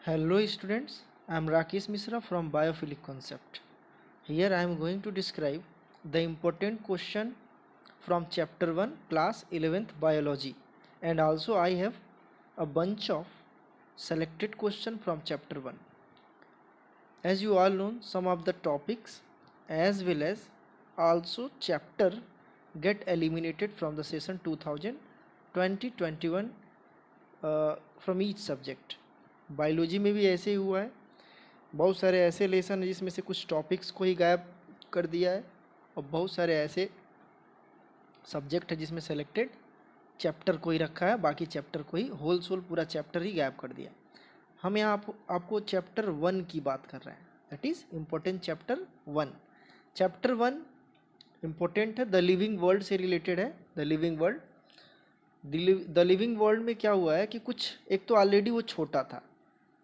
Hello students, I am Rakesh Misra from Biophilic Concept. Here I am going to describe the important question from chapter 1 class 11th biology, and also I have a bunch of selected question from chapter 1. As you all know, some of the topics as well as also chapter get eliminated from the session 2020-21 from each subject. Biology में भी ऐसे ही हुआ है, बहुत सारे ऐसे lesson है जिसमें से कुछ टॉपिक्स को ही गायब कर दिया है और बहुत सारे ऐसे सब्जेक्ट है जिसमें सेलेक्टेड चैप्टर को ही रखा है, बाकी चैप्टर को ही होल सोल पूरा चैप्टर ही गायब कर दिया। हम यहाँ आपको चैप्टर 1 की बात कर रहे हैं, that is important chapter 1। Chapter 1 important है, द लिविंग वर्ल्ड से रिलेटेड है। द लिविंग वर्ल्ड में क्या हुआ है कि कुछ एक तो ऑलरेडी वो छोटा था,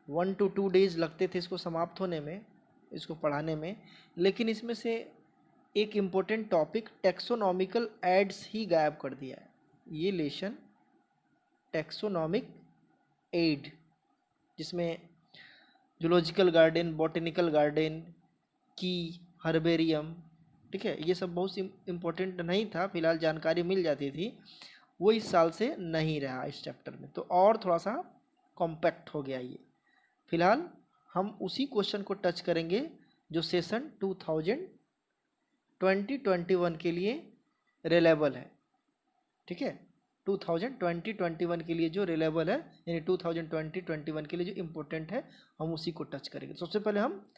1 to 2 days लगते थे इसको समाप्त होने में, इसको पढ़ाने में, लेकिन इसमें से एक इम्पोर्टेंट टॉपिक टेक्सोनॉमिकल एड्स ही गायब कर दिया है। ये लेशन टेक्सोनॉमिक एड, जिसमें जूलॉजिकल गार्डन, बॉटेनिकल गार्डन की हर्बेरियम, ठीक है, ये सब बहुत इम्पोर्टेंट नहीं था, फिलहाल जानकारी मिल जाती थी, वो इस साल से नहीं रहा इस चैप्टर में, तो और थोड़ा सा कॉम्पैक्ट हो गया ये। फिलहाल हम उसी क्वेश्चन को टच करेंगे जो सेशन 2020-21 के लिए रिलेबल है, ठीक है, 2020-21 के लिए जो रिलेबल है, यानी 2020-21 के लिए जो इम्पोर्टेंट है, हम उसी को टच करेंगे। सबसे पहले हम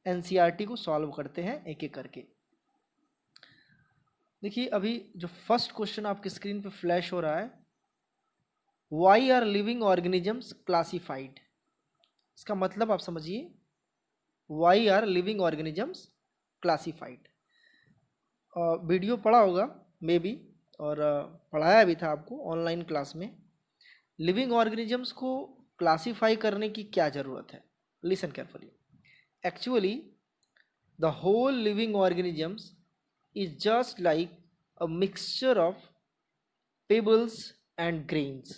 एनसीईआरटी को सॉल्व करते हैं एक एक करके। देखिए अभी जो फर्स्ट क्वेश्चन आपकी स्क्रीन पे फ्लैश हो रहा है, why are living organisms classified. इसका मतलब आप समझिए, why are living organisms classified. Video पढ़ा होगा मे बी, और पढ़ाया भी था आपको ऑनलाइन क्लास में। लिविंग ऑर्गेनिजम्स को क्लासिफाई करने की क्या ज़रूरत है, listen carefully. Actually the whole living organisms is just like a mixture of pebbles and grains.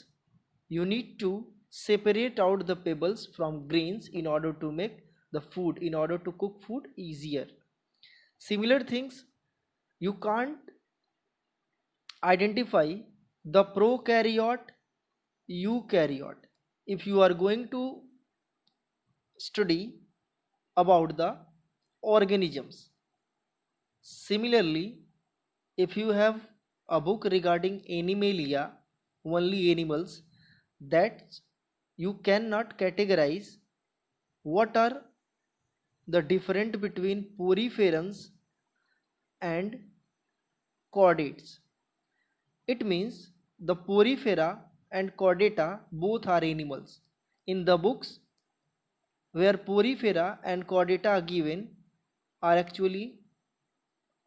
You need to separate out the pebbles from grains in order to make the food, in order to cook food easier. Similar things, you can't identify the prokaryote, eukaryote if you are going to study about the organisms. Similarly, if you have a book regarding Animalia, only animals, that you cannot categorize what are the difference between poriferans and chordates. It means the porifera and chordata both are animals. In the books where porifera and chordata are given are actually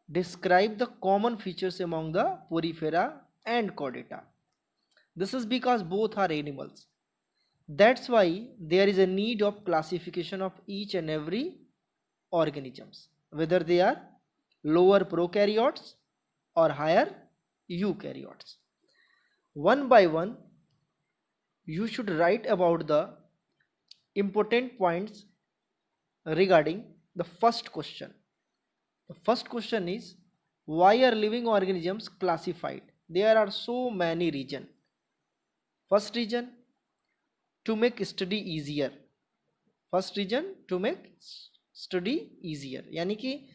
describe the common features among the porifera and chordata. This is because both are animals. That's why there is a need of classification of each and every organisms, whether they are lower prokaryotes or higher eukaryotes. One by one, you should write about the important points regarding the first question. The first question is, why are living organisms classified? There are so many reasons. First reason, to make study easier. First reason, to make study easier, यानी कि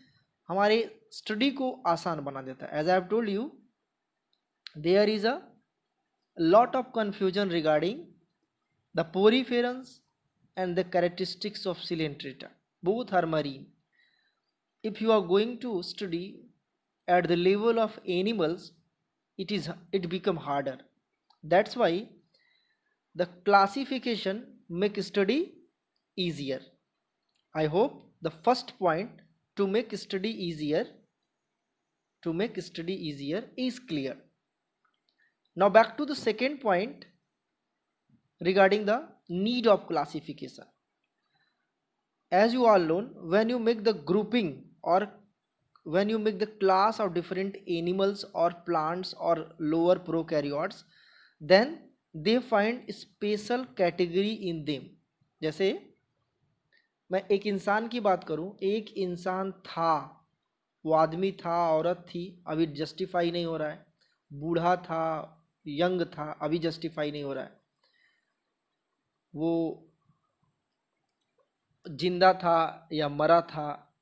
हमारे study को आसान बना देता है. As I have told you, there is a lot of confusion regarding the poriferans and the characteristics of Coelenterata. Both are marine. If you are going to study at the level of animals, it become harder. That's why the classification make study easier. I hope the first point, to make study easier is clear. Now back to the second point regarding the need of classification. As you all know, when you make the grouping or when you make the class of different animals or plants or lower prokaryotes, then they find special category in them. जैसे मैं एक इंसान की बात करूं, एक इंसान था, वो आदमी था, औरत थी, अभी जस्टिफाई नहीं हो रहा है। बूढ़ा था, यंग था, अभी जस्टिफाई नहीं हो रहा है। वो जिंदा था या मरा था,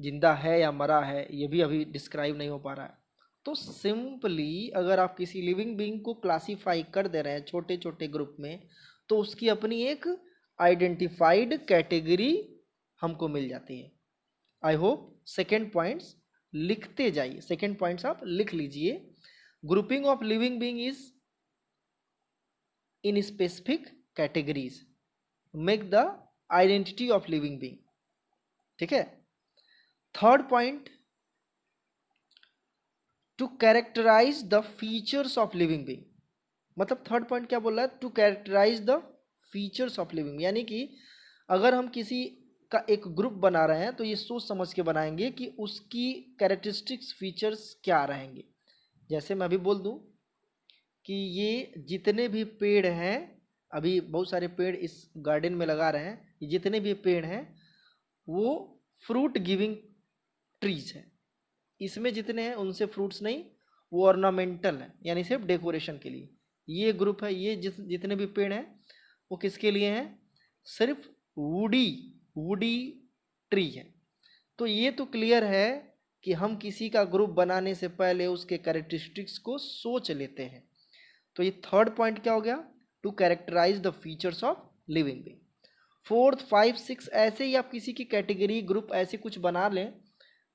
जिंदा है या मरा है, ये भी अभी डिस्क्राइब नहीं हो पा रहा है। तो सिंपली अगर आप किसी लिविंग बीइंग को क्लासीफाई कर दे रहे हैं छोटे छोटे ग्रुप में, तो उसकी अपनी एक आइडेंटिफाइड कैटेगरी हमको मिल जाती है। आई होप सेकेंड पॉइंट्स लिखते जाइए, सेकेंड पॉइंट्स आप लिख लीजिए। Grouping of living being is in specific categories make the identity of living being. ठीक है। Third point, to characterize the features of living being. मतलब थर्ड पॉइंट क्या बोल रहा है, to characterize the features of living, यानी कि अगर हम किसी का एक ग्रुप बना रहे हैं तो ये सोच समझ के बनाएंगे कि उसकी कैरेक्टरिस्टिक्स फीचर्स क्या रहेंगे। जैसे मैं अभी बोल दूं कि ये जितने भी पेड़ हैं, अभी बहुत सारे पेड़ इस गार्डन में लगा रहे हैं, ये जितने भी पेड़ हैं वो फ्रूट गिविंग ट्रीज है। इसमें जितने हैं उनसे फ्रूट्स नहीं, वो ऑर्नामेंटल है, यानी सिर्फ डेकोरेशन के लिए। ये ग्रुप है, ये जितने भी पेड़ हैं वो किसके लिए हैं, सिर्फ वुडी वुडी ट्री है। तो ये तो क्लियर है कि हम किसी का ग्रुप बनाने से पहले उसके कैरेक्टरिस्टिक्स को सोच लेते हैं। तो ये थर्ड पॉइंट क्या हो गया, to characterize the features of living being. Fourth, five, six, ऐसे ही आप किसी की कैटेगरी ग्रुप ऐसे कुछ बना लें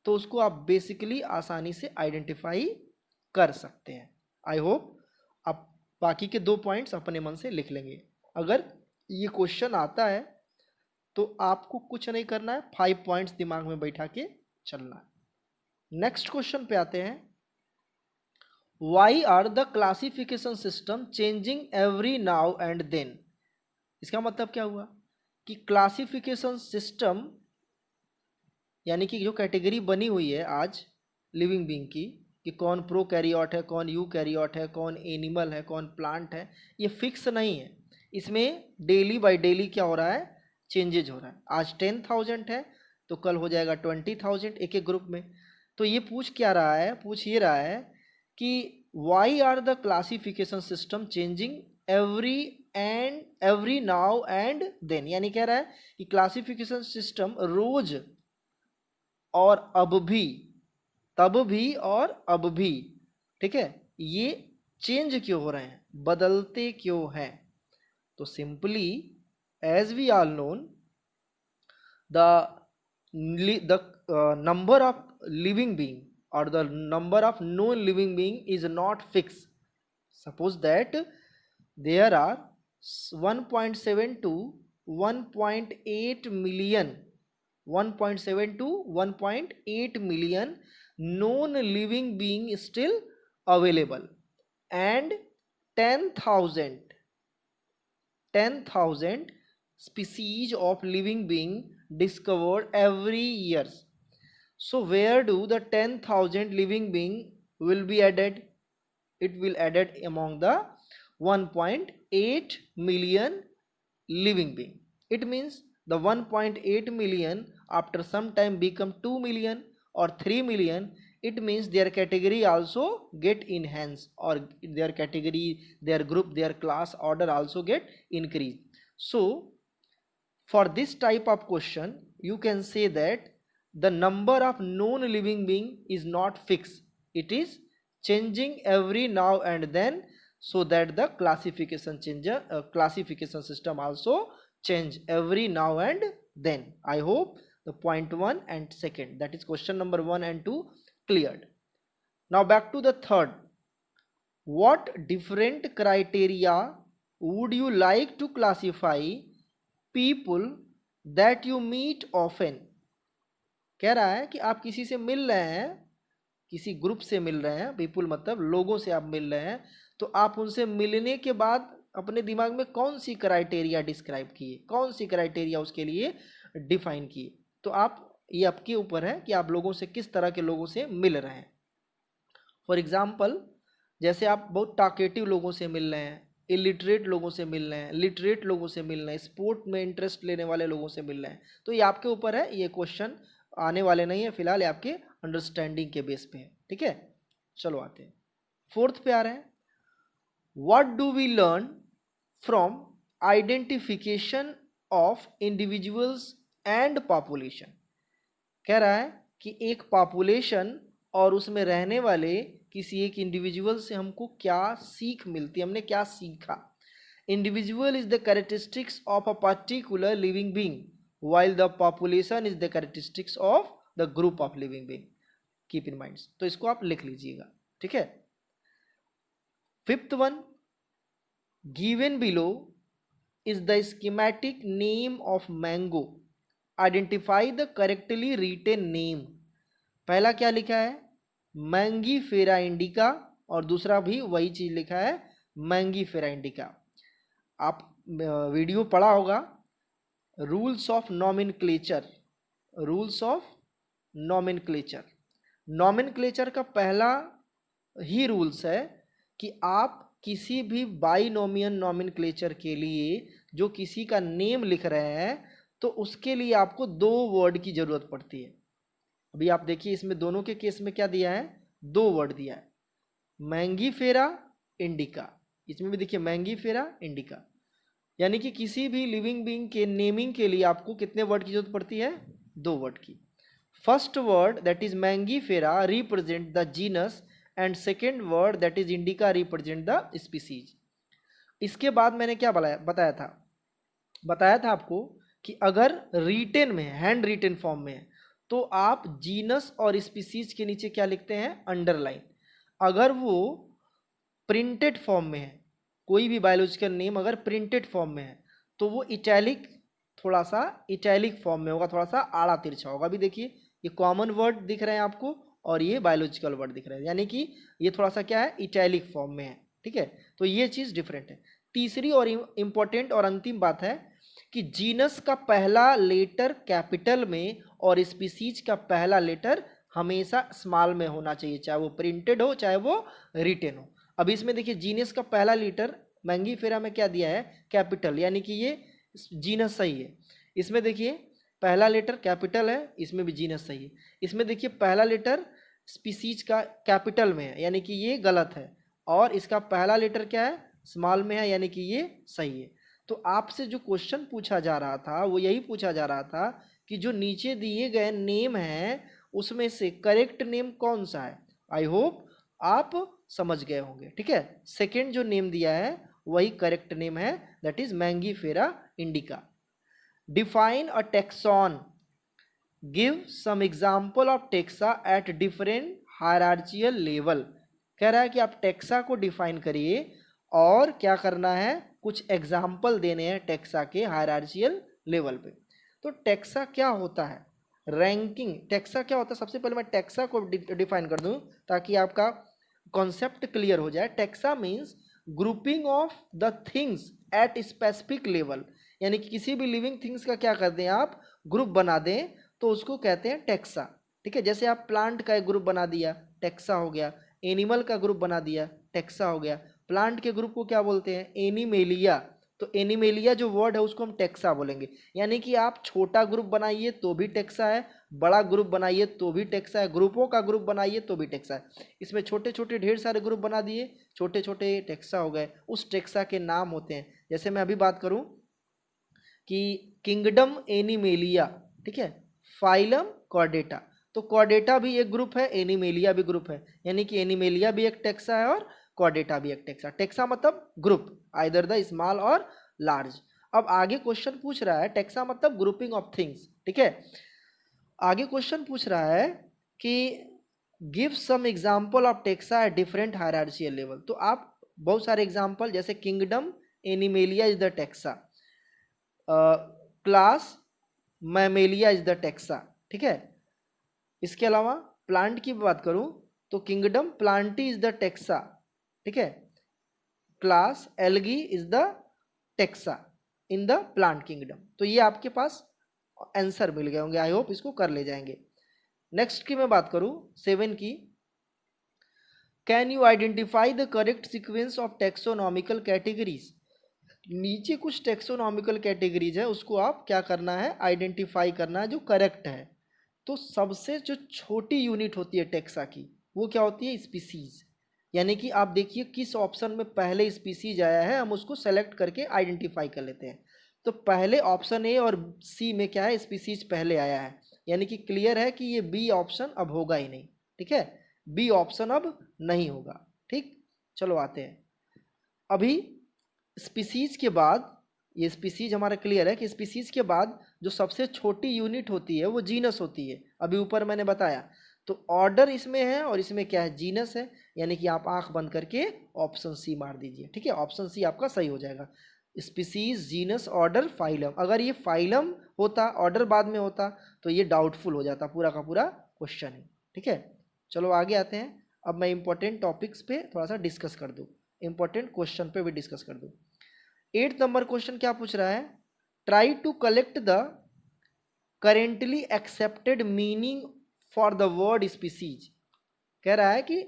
तो उसको आप बेसिकली आसानी से आइडेंटिफाई कर सकते हैं। आई होप आप बाकी के 2 पॉइंट्स अपने मन से लिख लेंगे। अगर ये क्वेश्चन आता है तो आपको कुछ नहीं करना है, 5 पॉइंट्स दिमाग में बैठा के चलना है। नेक्स्ट क्वेश्चन पे आते हैं। Why are the classification system changing every now and then. इसका मतलब क्या हुआ कि क्लासिफिकेशन सिस्टम यानी कि जो कैटेगरी बनी हुई है आज लिविंग बीइंग की, कि कौन प्रो कैरियोट है, कौन यू कैरियोट है, कौन एनिमल है, कौन प्लांट है, ये फिक्स नहीं है। इसमें डेली बाय डेली क्या हो रहा है, चेंजेज हो रहा है। आज 10,000 है तो कल हो जाएगा 20,000 एक एक ग्रुप में। तो ये पूछ क्या रहा है, पूछ ये रहा है कि why are the classification system changing every now and then, यानी कह रहा है कि क्लासिफिकेशन सिस्टम रोज और अब भी, तब भी और अब भी, ठीक है, ये चेंज क्यों हो रहे हैं, बदलते क्यों हैं। तो simply as we all known the number of living being or the number of non living being is not fixed. Suppose that there are 1.7 to 1.8 million, 1.7 to 1.8 million non living being still available, and 10,000 species of living being discovered every year. So where do the 10,000 living being will be added? It will added among the 1.8 million living being. It means the 1.8 million after some time become 2 million or 3 million. It means their category also get enhanced, or their category, their group, their class order also get increased. So for this type of question you can say that the number of known living being is not fixed, it is changing every now and then, so that the classification system also change every now and then. I hope the point 1 and second, that is question number 1 and 2 cleared. Now back to the third. What different criteria would you like to classify people that you meet often? कह रहा है कि आप किसी से मिल रहे हैं, किसी ग्रुप से मिल रहे हैं, पीपुल मतलब लोगों से आप मिल रहे हैं, तो आप उनसे मिलने के बाद अपने दिमाग में कौन सी क्राइटेरिया डिस्क्राइब किए, कौन सी क्राइटेरिया उसके लिए डिफाइन किए। तो आप, ये आपके ऊपर है कि आप लोगों से किस तरह के लोगों से मिल रहे हैं। फॉर एग्जाम्पल, जैसे आप बहुत टॉकेटिव लोगों से मिल रहे हैं, इलिटरेट लोगों से मिल रहे हैं, लिटरेट लोगों से मिल रहे हैं, स्पोर्ट में इंटरेस्ट लेने वाले लोगों से मिल रहे हैं। तो ये आपके ऊपर है, ये क्वेश्चन आने वाले नहीं है फिलहाल, ये आपके अंडरस्टैंडिंग के बेस पे है। ठीक है, चलो आते हैं फोर्थ पे आ रहे हैं। What do we learn from identification of individuals and population. कह रहा है कि एक पॉपुलेशन और उसमें रहने वाले किसी एक इंडिविजुअल से हमको क्या सीख मिलती है, हमने क्या सीखा। Individual is the characteristics of a particular living being while the population is the characteristics of the group of living being. Keep in mind, तो इसको आप लिख लीजिएगा। ठीक है, fifth one, given below is the schematic name of mango, identify the correctly written name। पहला क्या लिखा है, मैंगी फेरा इंडिका, और दूसरा भी वही चीज लिखा है, मैंगी फेरा इंडिका। आप वीडियो पढ़ा होगा, rules of nomenclature, rules of nomenclature. Nomenclature का पहला ही रूल्स है कि आप किसी भी बाइनोमियल नॉमेनक्लेचर के लिए जो किसी का नेम लिख रहे हैं तो उसके लिए आपको दो वर्ड की जरूरत पड़ती है। अभी आप देखिए इसमें दोनों के केस में क्या दिया है, दो वर्ड दिया है, मैंगी फेरा इंडिका। इसमें भी देखिए मैंगी फेरा इंडिका, यानी कि किसी भी लिविंग बीइंग के नेमिंग के लिए आपको कितने वर्ड की जरूरत पड़ती है, दो वर्ड की। First word that is mangifera represent the genus and second word that is indica represent the species. इसके बाद मैंने क्या बताया था आपको कि अगर रिटेन में, हैंड रिटेन फॉर्म में है तो आप जीनस और स्पीसीज के नीचे क्या लिखते हैं, अंडरलाइन। अगर वो प्रिंटेड फॉर्म में है, कोई भी बायोलॉजिकल नेम अगर प्रिंटेड फॉर्म में है तो वो इटैलिक, थोड़ा सा इटैलिक फॉर्म में होगा, थोड़ा सा आड़ा तिरछा होगा। अभी देखिए ये कॉमन वर्ड दिख रहे हैं आपको और ये बायोलॉजिकल वर्ड दिख रहे हैं, यानी कि ये थोड़ा सा क्या है, इटैलिक फॉर्म में है। ठीक है, तो ये चीज़ डिफरेंट है। तीसरी और इम्पोर्टेंट और अंतिम बात है कि जीनस का पहला लेटर कैपिटल में और स्पीसीज का पहला लेटर हमेशा स्मॉल में होना चाहिए, चाहे वो प्रिंटेड हो चाहे वो रिटेन हो। अब इसमें देखिए जीनस का पहला लेटर मैंगी फेरा में क्या दिया है, कैपिटल, यानी कि ये जीनस सही है। इसमें देखिए पहला लेटर कैपिटल है, इसमें भी जीनस सही है। इसमें देखिए पहला लेटर स्पीसीज का कैपिटल में है, यानी कि ये गलत है, और इसका पहला लेटर क्या है, स्मॉल में है, यानी कि ये सही है। तो आपसे जो क्वेश्चन पूछा जा रहा था वो यही पूछा जा रहा था कि जो नीचे दिए गए नेम हैं उसमें से करेक्ट नेम कौन सा है। आई होप आप समझ गए होंगे। ठीक है, सेकेंड जो नेम दिया है वही करेक्ट नेम है, that is mangifera indica. Define a taxon, give some example of taxa at different hierarchical level. कह रहा है कि आप टेक्सा को डिफाइन करिए और क्या करना है, कुछ एग्जाम्पल देने हैं टेक्सा के हायरार्चियल लेवल पे। तो टेक्सा क्या होता है, रैंकिंग टेक्सा क्या होता है, सबसे पहले मैं टेक्सा को डिफाइन कर दूं ताकि आपका कॉन्सेप्ट क्लियर हो जाए। Taxa means grouping of the things at specific level, यानी कि किसी भी लिविंग थिंग्स का क्या कर दें आप, ग्रुप बना दें, तो उसको कहते हैं टेक्सा। ठीक है, जैसे आप प्लांट का एक ग्रुप बना दिया, टेक्सा हो गया। एनिमल का ग्रुप बना दिया, टेक्सा हो गया। प्लांट के ग्रुप को क्या बोलते हैं, एनिमेलिया। तो एनिमेलिया जो वर्ड है उसको हम टेक्सा बोलेंगे। यानी कि आप छोटा ग्रुप बनाइए तो भी टेक्सा है, बड़ा ग्रुप बनाइए तो भी टेक्सा है, ग्रुपों का ग्रुप बनाइए तो भी टेक्सा है। इसमें छोटे छोटे ढेर सारे ग्रुप बना दिए, छोटे छोटे टेक्सा हो गए, उस टेक्सा के नाम होते हैं। जैसे मैं अभी बात करूं कि किंगडम एनिमेलिया, ठीक है, फाइलम कॉर्डेटा, तो कॉर्डेटा भी एक ग्रुप है, एनिमेलिया भी ग्रुप है, यानी कि एनिमेलिया भी एक टेक्सा है और कॉर्डेटा भी एक टेक्सा। टेक्सा मतलब ग्रुप, आइदर द स्मॉल और लार्ज। अब आगे क्वेश्चन पूछ रहा है, टेक्सा मतलब ग्रुपिंग ऑफ थिंग्स। ठीक है, आगे क्वेश्चन पूछ रहा है कि give some example of taxa at different hierarchical level. तो आप बहुत सारे एग्जाम्पल, जैसे kingdom animalia is the taxa, class mammalia is the taxa. ठीक है, इसके अलावा प्लांट की बात करूं तो kingdom plantae is the taxa. ठीक है, class algae is the taxa in the plant kingdom. तो ये आपके पास आंसर मिल गए होंगे, आई होप इसको कर ले जाएंगे। नेक्स्ट की मैं बात करूं 7 की, can you identify the correct sequence of taxonomical categories. नीचे कुछ टेक्सोनॉमिकल कैटेगरीज है, उसको आप क्या करना है, आइडेंटिफाई करना है जो करेक्ट है। तो सबसे जो छोटी यूनिट होती है टेक्सा की, वो क्या होती है, स्पीसीज। यानी कि आप देखिए किस ऑप्शन में पहले स्पीसीज आया है, हम उसको सेलेक्ट करके आइडेंटिफाई कर लेते हैं। तो पहले ऑप्शन ए और सी में क्या है, स्पीसीज पहले आया है, यानी कि क्लियर है कि ये बी ऑप्शन अब होगा ही नहीं। ठीक है, बी ऑप्शन अब नहीं होगा। ठीक, चलो आते हैं अभी स्पीसीज के बाद। ये स्पीसीज हमारा क्लियर है कि स्पीसीज के बाद जो सबसे छोटी यूनिट होती है वो जीनस होती है, अभी ऊपर मैंने बताया। तो ऑर्डर इसमें है और इसमें क्या है, जीनस है। यानी कि आप आंख बंद करके ऑप्शन सी मार दीजिए। ठीक है, ऑप्शन सी आपका सही हो जाएगा। Species, genus, order, phylum. अगर ये फाइलम होता, ऑर्डर बाद में होता, तो ये डाउटफुल हो जाता पूरा का पूरा क्वेश्चन ही। ठीक है, चलो आगे आते हैं। अब मैं इंपॉर्टेंट टॉपिक्स पे थोड़ा सा डिस्कस कर दूँ, इंपॉर्टेंट क्वेश्चन पे भी डिस्कस कर दूँ। 8 नंबर क्वेश्चन क्या पूछ रहा है, try to collect the currently accepted meaning for the word species. कह रहा है कि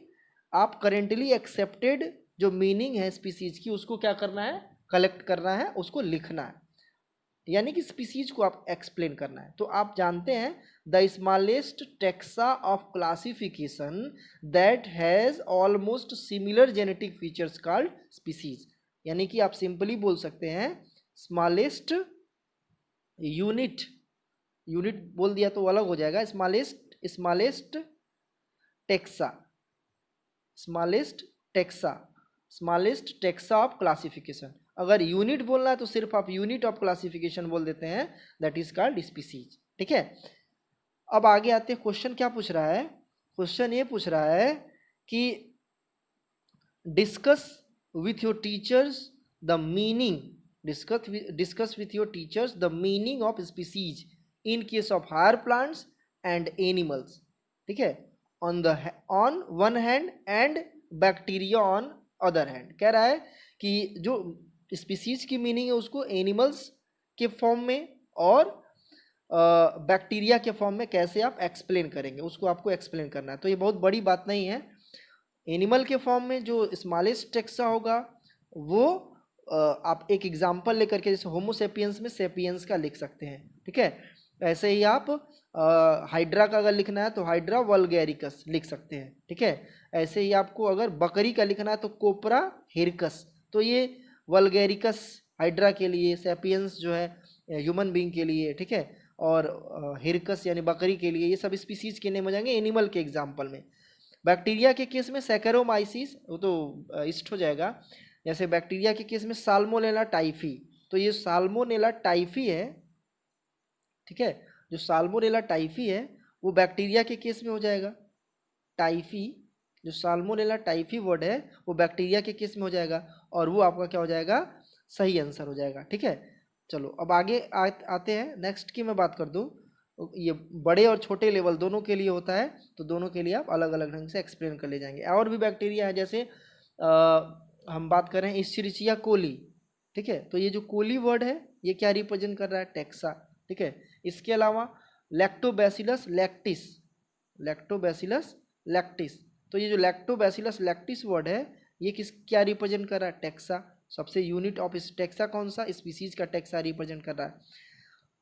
आप करेंटली एक्सेप्टेड जो मीनिंग है स्पीसीज की, उसको क्या करना है, कलेक्ट करना है, उसको लिखना है। यानी कि स्पीसीज को आप एक्सप्लेन करना है। तो आप जानते हैं the smallest taxa of classification that has almost similar genetic features called species. यानी कि आप सिंपली बोल सकते हैं स्मॉलेस्ट यूनिट, यूनिट बोल दिया तो अलग हो जाएगा, smallest taxa, smallest taxa, smallest taxa of classification. अगर यूनिट बोलना है तो सिर्फ आप यूनिट ऑफ क्लासिफिकेशन बोल देते हैं, दैट इज कॉल्ड स्पीसीज। ठीक है, अब आगे आते हैं। क्वेश्चन क्या पूछ रहा है, क्वेश्चन ये पूछ रहा है कि discuss with your teachers the meaning, discuss with your teachers the meaning of species in case of higher plants and animals. ठीक है, on one hand and bacteria on other hand. कह रहा है कि जो स्पीसीज की मीनिंग है उसको एनिमल्स के फॉर्म में और बैक्टीरिया के फॉर्म में कैसे आप एक्सप्लेन करेंगे, उसको आपको एक्सप्लेन करना है। तो ये बहुत बड़ी बात नहीं है। एनिमल के फॉर्म में जो स्मॉलेस्ट टेक्सा होगा वो आप एक एग्जांपल लेकर के, जैसे होमोसेपियंस में सेपियंस का लिख सकते हैं। ठीक है, ऐसे ही आप हाइड्रा का अगर लिखना है तो हाइड्रा वल्गैरिकस लिख सकते हैं। ठीक है, ऐसे ही आपको अगर बकरी का लिखना है तो कोपरा हिरकस। तो ये वल्गैरिकस हाइड्रा के लिए, सेपियंस जो है ह्यूमन बीइंग के लिए, ठीक है, और हिरकस यानी बकरी के लिए, ये सब स्पीसीज के नेम हो जाएंगे एनिमल के एग्जाम्पल में। बैक्टीरिया के केस में सैकेरोमाइसिस, वो तो इस्ट हो जाएगा। जैसे बैक्टीरिया के केस में साल्मोनेला टाइफी, तो ये साल्मोनेला टाइफी है। ठीक है, जो साल्मोनेला टाइफी है वो बैक्टीरिया के केस में हो जाएगा। टाइफी, जो साल्मोनेला टाइफी वर्ड है वो बैक्टीरिया के केस में हो जाएगा, और वो आपका क्या हो जाएगा, सही आंसर हो जाएगा। ठीक है, चलो अब आगे आते हैं नेक्स्ट की मैं बात कर दूं। ये बड़े और छोटे लेवल दोनों के लिए होता है, तो दोनों के लिए आप अलग अलग ढंग से एक्सप्लेन कर ले जाएंगे। और भी बैक्टीरिया है, जैसे हम बात करें इस्चरिचिया कोली। ठीक है, तो ये जो कोली वर्ड है ये क्या रिप्रेजेंट कर रहा है, टेक्सा। ठीक है, इसके अलावा लैक्टोबैसिलस लैक्टिस, लैक्टोबैसिलस लैक्टिस, तो ये जो लैक्टोबैसिलस लैक्टिस वर्ड है ये किस क्या रिप्रेजेंट कर रहा है, टेक्सा। सबसे यूनिट ऑफ इस टेक्सा कौन सा, स्पीसीज का टेक्सा रिप्रेजेंट कर रहा है।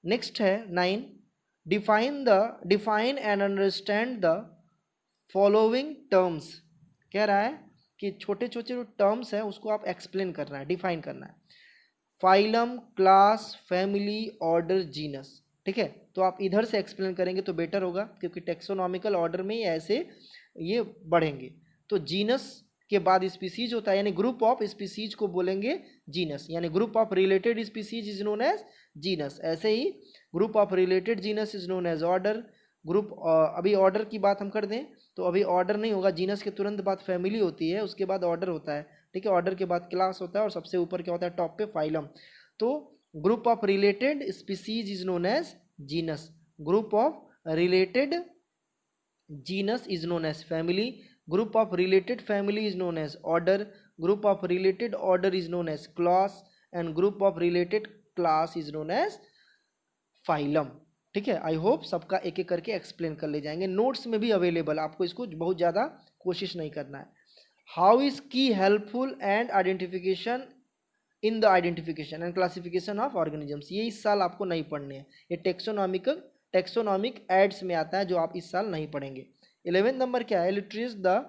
नेक्स्ट है 9, define and understand the following terms. कह रहा है कि छोटे छोटे जो टर्म्स हैं उसको आप एक्सप्लेन करना है, डिफाइन करना है। Phylum, class, family, order, genus. ठीक है, तो आप इधर से एक्सप्लेन करेंगे तो बेटर होगा, क्योंकि टेक्सोनॉमिकल ऑर्डर में ही ऐसे ये बढ़ेंगे। तो जीनस के बाद स्पीसीज होता है, यानी ग्रुप ऑफ स्पीसीज को बोलेंगे जीनस, यानी group of related species is known as genus. ऐसे ही group of related genus is known as order. Group, अभी ऑर्डर की बात हम कर दें तो अभी ऑर्डर नहीं होगा, जीनस के तुरंत बाद फैमिली होती है, उसके बाद ऑर्डर होता है। ठीक है, ऑर्डर के बाद क्लास होता है और सबसे ऊपर क्या होता है, टॉप पे फाइलम। तो group of related species is known as genus, group of related genus is known as family, group of related family is known as order, group of related order is known as class, and group of related class is known as phylum। ठीक है, I hope सबका एक एक करके explain कर ले जाएंगे, notes में भी अवेलेबल, आपको इसको बहुत ज़्यादा कोशिश नहीं करना है। हाउ इज की helpful and identification in the identification and classification of organisms, ये इस साल आपको नहीं पढ़ने हैं, ये टेक्सोनॉमिक एड्स में आता है जो आप इस साल नहीं पढ़ेंगे। 11 नंबर क्या है, illustrates the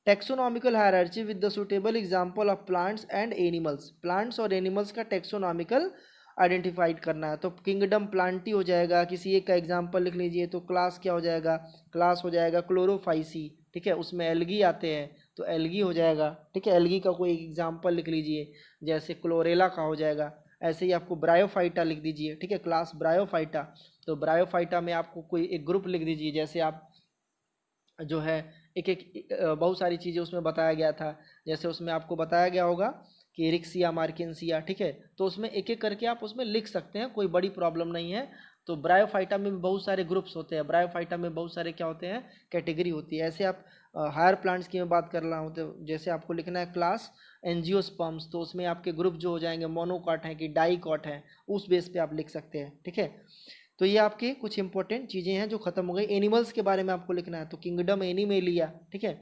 taxonomical hierarchy with the suitable example of plants and animals, plants और एनिमल्स का टेक्सोनॉमिकल आइडेंटिफाइड करना है। तो किंगडम प्लांटी हो जाएगा, किसी एक का एग्जाम्पल लिख लीजिए, तो क्लास क्या हो जाएगा, क्लास हो जाएगा क्लोरोफाइसी, ठीक है, उसमें एल्गी आते हैं तो एल्गी हो जाएगा, ठीक है, एल्गी का कोई एग्जाम्पल लिख लीजिए, जैसे क्लोरेला का हो जाएगा। ऐसे ही आपको ब्रायोफाइटा लिख दीजिए, ठीक है, क्लास ब्रायोफाइटा, तो ब्रायोफाइटा में आपको कोई एक ग्रुप लिख दीजिए, जैसे आप जो है एक एक बहुत सारी चीज़ें उसमें बताया गया था, जैसे उसमें आपको बताया गया होगा कि रिक्सिया मार्केंसिया, ठीक है, तो उसमें एक एक करके आप उसमें लिख सकते हैं, कोई बड़ी प्रॉब्लम नहीं है। तो ब्रायोफाइटा में भी बहुत सारे ग्रुप्स होते हैं, ब्रायोफाइटा में बहुत सारे क्या होते हैं, कैटेगरी होती है। ऐसे आप हायर प्लांट्स की मैं बात कर रहा हूँ, तो जैसे आपको लिखना है क्लास एंजियोस्पर्म्स, तो उसमें आपके ग्रुप जो हो जाएंगे मोनोकॉट हैं कि डाइकॉट हैं, उस बेस पे आप लिख सकते हैं, ठीक है। तो ये आपके कुछ इंपॉर्टेंट चीज़ें हैं जो खत्म हो गई। एनिमल्स के बारे में आपको लिखना है, तो किंगडम एनिमेलिया, ठीक है,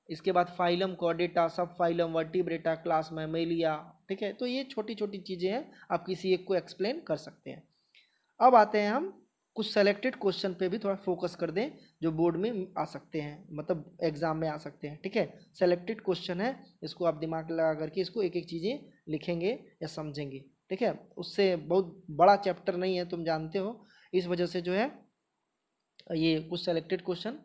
इसके बाद फाइलम कॉर्डेटा, सब फाइलम वर्टिब्रेटा, क्लास मैमेलिया, ठीक है। तो ये छोटी छोटी चीज़ें हैं, आप किसी एक को एक्सप्लेन कर सकते हैं। अब आते हैं हम कुछ सेलेक्टेड क्वेश्चन पे भी थोड़ा फोकस कर दें, जो बोर्ड में आ सकते हैं, मतलब एग्जाम में आ सकते हैं, ठीक है। सेलेक्टेड क्वेश्चन है, इसको आप दिमाग लगा करके इसको एक एक चीज़ें लिखेंगे या समझेंगे, ठीक है। उससे बहुत बड़ा चैप्टर नहीं है, तुम जानते हो, इस वजह से जो है ये कुछ सेलेक्टेड क्वेश्चन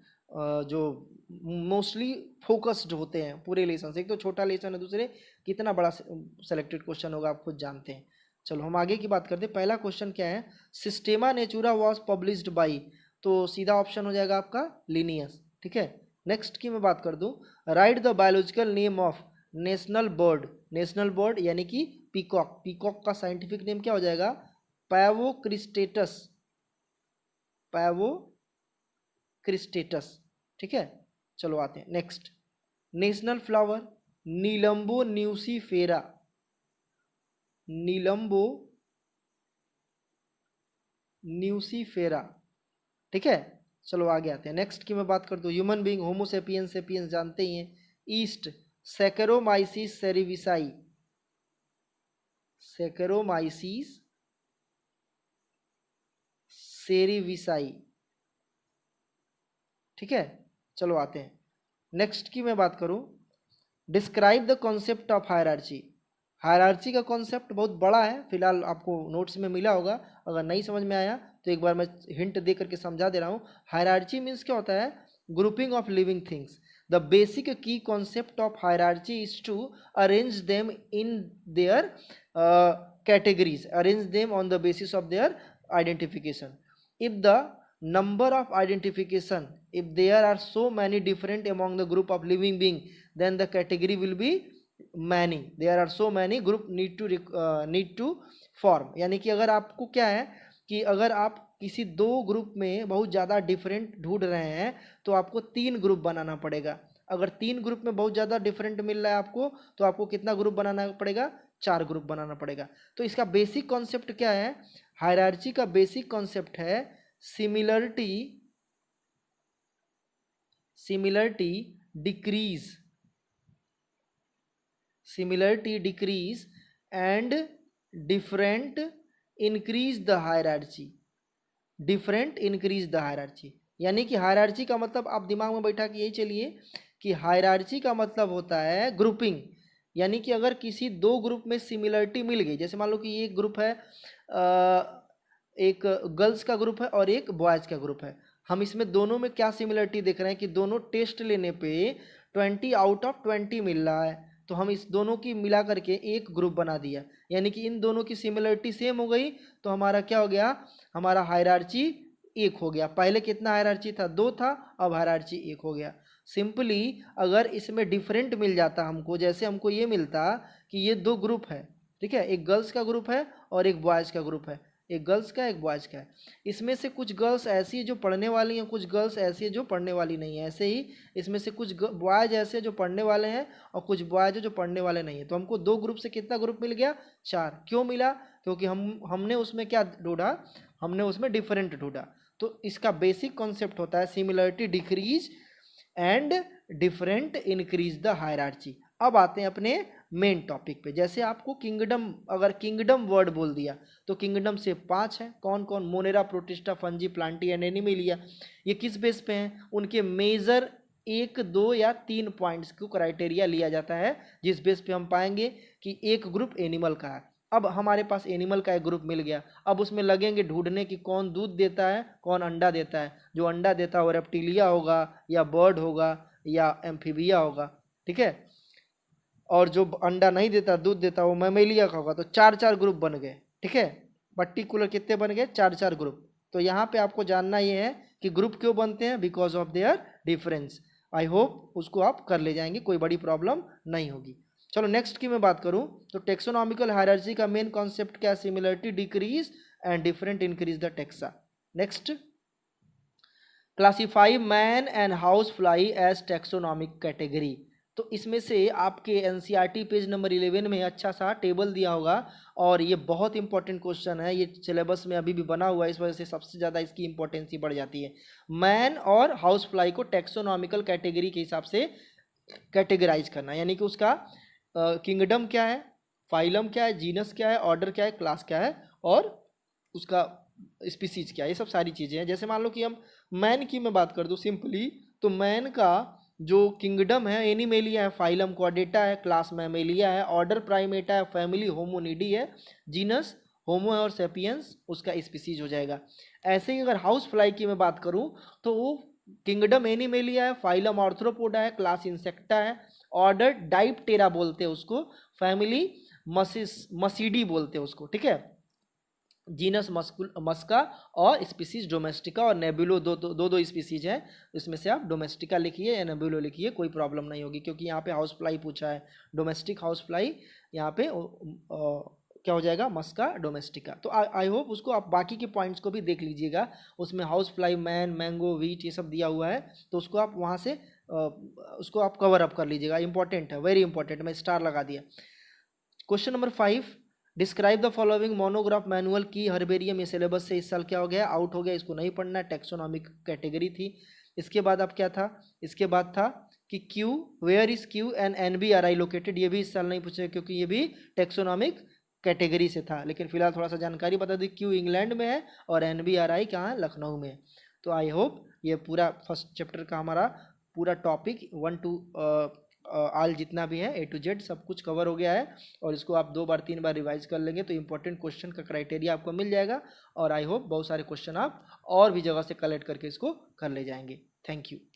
जो मोस्टली फोकस्ड होते हैं पूरे लेसन से। एक तो छोटा लेसन है, दूसरे कितना बड़ा सेलेक्टेड क्वेश्चन होगा आप खुद जानते हैं। चलो हम आगे की बात करते हैं। पहला क्वेश्चन क्या है, सिस्टेमा नेचुरा वॉज पब्लिश्ड बाई, तो सीधा ऑप्शन हो जाएगा आपका लिनियस, ठीक है। नेक्स्ट की मैं बात कर दूं, right the biological name of national bird, national bird यानी कि पीकॉक, पीकॉक का साइंटिफिक नेम क्या हो जाएगा, पैवोक्रिस्टेटस, पैवो क्रिस्टेटस, ठीक है। चलो आते हैं next, national flower nelumbo nucifera, nelumbo nucifera, ठीक है। चलो आगे आते हैं। नेक्स्ट की मैं बात कर दूं, ह्यूमन बीइंग होमोसेपियंस, सेपियंस जानते ही हैं, ईस्ट सैकेरोमाइसिस सेरिविसाई, सैकेरोमाइसिस सेरिविसाई, ठीक है। चलो आते हैं नेक्स्ट की मैं बात करूं, describe the concept of hierarchy, hierarchy का कॉन्सेप्ट बहुत बड़ा है, फिलहाल आपको नोट्स में मिला होगा, अगर नहीं समझ में आया तो एक बार मैं हिंट दे करके समझा दे रहा हूँ। हायरार्ची मीन्स क्या होता है, grouping of living things, the basic key concept of hierarchy is to arrange them in their categories, arrange them on the basis of their identification. If the number of identification, if there are so many different among the group of living being, then the category will be many, there are so many group need to form। यानी कि अगर आपको क्या है कि अगर आप किसी दो ग्रुप में बहुत ज़्यादा डिफरेंट ढूंढ रहे हैं तो आपको तीन ग्रुप बनाना पड़ेगा। अगर तीन ग्रुप में बहुत ज़्यादा डिफरेंट मिल रहा है आपको, तो आपको कितना ग्रुप बनाना पड़ेगा, चार ग्रुप बनाना पड़ेगा। तो इसका बेसिक कॉन्सेप्ट क्या है, हायरार्ची का बेसिक कॉन्सेप्ट है similarity, similarity decrease, similarity decrease and different increase the hierarchy, different increase the hierarchy. यानी कि हायरार्ची का मतलब आप दिमाग में बैठा कि यही चलिए कि हायरार्ची का मतलब होता है ग्रुपिंग, यानी कि अगर किसी दो ग्रुप में सिमिलरिटी मिल गई, जैसे मान लो कि एक ग्रुप है, एक गर्ल्स का ग्रुप है और एक बॉयज़ का ग्रुप है, हम इसमें दोनों में क्या सिमिलरिटी देख रहे हैं कि दोनों टेस्ट लेने पे 20 आउट ऑफ 20 मिल रहा है, तो हम इस दोनों की मिला करके एक ग्रुप बना दिया, यानी कि इन दोनों की सिमिलरिटी सेम हो गई, तो हमारा क्या हो गया, हमारा हायरार्ची एक हो गया। पहले कितना हायरार्ची था, दो था, अब हायरार्ची एक हो गया। सिंपली अगर इसमें डिफरेंट मिल जाता हमको, जैसे हमको ये मिलता कि ये दो ग्रुप है, ठीक है, एक गर्ल्स का ग्रुप है और एक बॉयज़ का ग्रुप है, एक गर्ल्स का एक बॉयज़ का है, इसमें से कुछ गर्ल्स ऐसी है जो पढ़ने वाली हैं, कुछ गर्ल्स ऐसी है जो पढ़ने वाली नहीं है, ऐसे ही इसमें से कुछ बॉयज़ ऐसे जो पढ़ने वाले हैं और कुछ बॉयज़ जो पढ़ने वाले नहीं है। तो हमको दो ग्रुप से कितना ग्रुप मिल गया, चार। क्यों मिला, क्योंकि हमने उसमें क्या ढूंढा, हमने उसमें डिफरेंट ढूंढा। तो इसका बेसिक कॉन्सेप्ट होता है similarity decrease and different increase the hierarchy. अब आते हैं अपने मेन टॉपिक पे। जैसे आपको किंगडम, अगर किंगडम वर्ड बोल दिया तो किंगडम से 5 है। कौन कौन? Monera, protista, fungi, Plantae and animalia. ये किस बेस पे हैं? उनके मेजर 1, 2 या 3 पॉइंट्स को क्राइटेरिया लिया जाता है, जिस बेस पे हम पाएंगे कि एक ग्रुप एनिमल का है। अब हमारे पास एनिमल का एक ग्रुप मिल गया, अब उसमें लगेंगे ढूंढने कि कौन दूध देता है, कौन अंडा देता है। जो अंडा देता है वो रेप्टिलिया होगा, या बर्ड होगा, या एम्फीबिया होगा, ठीक है। और जो अंडा नहीं देता, दूध देता, वो मैमेलिया का होगा। तो 4-4 ग्रुप बन गए, ठीक है। पर्टिकुलर कितने बन गए? 4-4 ग्रुप। तो यहाँ पे आपको जानना ये है कि ग्रुप क्यों बनते हैं, because of their difference. I hope उसको आप कर ले जाएंगे, कोई बड़ी प्रॉब्लम नहीं होगी। चलो नेक्स्ट की मैं बात करूं तो टेक्सोनॉमिकल हायरार्ची का मेन कॉन्सेप्ट क्या? Similarity decrease and different increase the taxa. Next, classify man and house fly as taxonomic category. तो इसमें से आपके एनसीईआरटी पेज नंबर 11 में अच्छा सा टेबल दिया होगा, और ये बहुत इंपॉर्टेंट क्वेश्चन है। ये सिलेबस में अभी भी बना हुआ है, इस वजह से सबसे ज़्यादा इसकी इंपॉर्टेंसी बढ़ जाती है। मैन और हाउस फ्लाई को टेक्सोनॉमिकल कैटेगरी के हिसाब से कैटेगराइज करना, यानी कि उसका किंगडम क्या है, फाइलम क्या है, जीनस क्या है, ऑर्डर क्या है, क्लास क्या है, और उसका स्पीसीज क्या है। ये सब सारी चीज़ें हैं। जैसे मान लो कि हम मैन की मैं बात कर दूँ सिंपली, तो मैन का जो किंगडम है एनिमेलिया है, फाइलम क्वाड्रेटा है, क्लास मैमेलिया है, ऑर्डर प्राइमेटा है, फैमिली होमोनिडी है, जीनस होमो है और सेपियंस उसका स्पीसीज हो जाएगा। ऐसे ही अगर हाउस फ्लाई की मैं बात करूं तो वो किंगडम एनिमेलिया है, फाइलम आर्थ्रोपोडा है, क्लास इंसेक्टा है, ऑर्डर डाइप्टेरा बोलते हैं उसको, फैमिली मसीडी बोलते हैं उसको, ठीक है। जीनस मस्का और स्पीसीज डोमेस्टिका और नेबुलो, दो स्पीसीज है। इसमें से आप डोमेस्टिका लिखिए या नेबुलो लिखिए, कोई प्रॉब्लम नहीं होगी, क्योंकि यहाँ पे हाउस फ्लाई पूछा है, डोमेस्टिक हाउस फ्लाई। यहाँ पे क्या हो जाएगा? मस्का डोमेस्टिका। तो आई होप उसको आप बाकी के पॉइंट्स को भी देख लीजिएगा। उसमें house fly, man, mango, wheat, ये सब दिया हुआ है, तो उसको आप वहाँ से उसको आप कवर अप कर लीजिएगा। इंपॉर्टेंट है, वेरी इंपॉर्टेंट, मैं स्टार लगा दिया। Question number 5, describe the following monograph manual की। हर्बेरियम ये सिलेबस से इस साल क्या हो गया? आउट हो गया, इसको नहीं पढ़ना, टेक्सोनॉमिक कैटेगरी थी। इसके बाद अब क्या था? इसके बाद था कि Kew, where is Kew and NBRI located. ये भी इस साल नहीं पूछे, क्योंकि ये भी टेक्सोनॉमिक कैटेगरी से था। लेकिन फिलहाल थोड़ा सा जानकारी बता दी, क्यू इंग्लैंड में है और एनबीआरआई कहाँ है? लखनऊ में है। तो आई होप ये पूरा फर्स्ट चैप्टर का हमारा पूरा टॉपिक 1 to आल जितना भी है A to Z सब कुछ कवर हो गया है। और इसको आप 2 बार 3 बार रिवाइज कर लेंगे तो इंपॉर्टेंट क्वेश्चन का क्राइटेरिया आपको मिल जाएगा। और आई होप बहुत सारे क्वेश्चन आप और भी जगह से कलेक्ट करके इसको कर ले जाएंगे। Thank you.